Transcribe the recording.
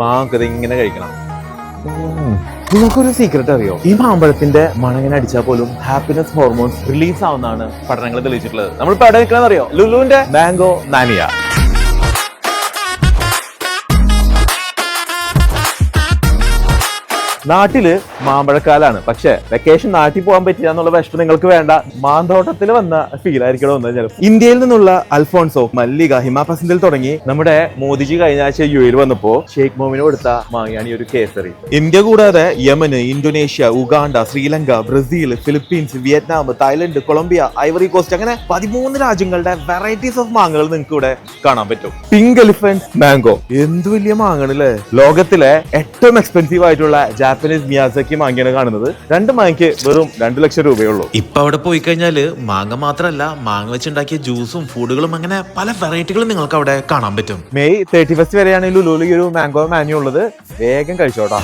മാങ്ങ ഇങ്ങനെ കഴിക്കണം. നിങ്ങൾക്കൊരു സീക്രട്ട് അറിയോ? ഈ മാമ്പഴത്തിന്റെ മണങ്ങനെ അടിച്ചാൽ പോലും ഹാപ്പിനെസ് ഹോർമോൺസ് റിലീസ് ആവുന്നതാണ് പഠനങ്ങൾ തെളിയിച്ചിട്ടുള്ളത്. നമ്മളിപ്പോ എവിടെ നിൽക്കണമെന്ന് അറിയോ? ലുലുവിന്റെ മാംഗോ മാനിയ. നാട്ടില് മാമ്പഴക്കാലാണ്, പക്ഷെ വെക്കേഷൻ നാട്ടിൽ പോകാൻ പറ്റില്ല എന്നുള്ള വിഷമം നിങ്ങൾക്ക് വേണ്ട. മാന്തോട്ടത്തിൽ വന്ന ഫീൽ ആയിരിക്കണം ഒന്ന് ചിലപ്പോൾ. ഇന്ത്യയിൽ നിന്നുള്ള അൽഫോൺസോ, മല്ലിക, ഹിമാപസിന്തിൽ തുടങ്ങി നമ്മുടെ മോദിജി കഴിഞ്ഞ ആഴ്ച യുഎയിൽ വന്നപ്പോ ഷെയ്ഖ് മോമിന് കൊടുത്ത മാങ്ങയാണ് ഈ ഒരു കേസറി. ഇന്ത്യ കൂടാതെ യമന്, Indonesia, Uganda, Sri Lanka, Brazil, Philippines, Vietnam, Thailand, Colombia, Ivory Coast അങ്ങനെ 13 രാജ്യങ്ങളുടെ വെറൈറ്റീസ് ഓഫ് മാങ്ങകൾ നിങ്ങൾക്ക് ഇവിടെ കാണാൻ പറ്റും. പിങ്ക് എലിഫന്റ് മാംഗോ എന്ത് വലിയ മാങ്ങാണല്ലേ! ലോകത്തിലെ ഏറ്റവും എക്സ്പെൻസീവ് ആയിട്ടുള്ള ജാപ്പനീസ് മിയാസക്കി മാങ്ങയാണ് കാണുന്നത്. 2 മാങ്ങയ്ക്ക് വെറും 2 ലക്ഷം രൂപയുള്ളൂ. ഇപ്പൊ അവിടെ പോയി കഴിഞ്ഞാല് മാങ്ങ മാത്രമല്ല, മാങ്ങ വെച്ചുണ്ടാക്കിയ ജ്യൂസും ഫുഡുകളും അങ്ങനെ പല വെറൈറ്റികളും നിങ്ങൾക്ക് അവിടെ കാണാൻ പറ്റും. മെയ് 31 വരെയാണ് ലുലുവിൽ ഈ ഒരു മാംഗോ മാന്യു ഉള്ളത്. വേഗം കഴിച്ചോട്ടാ.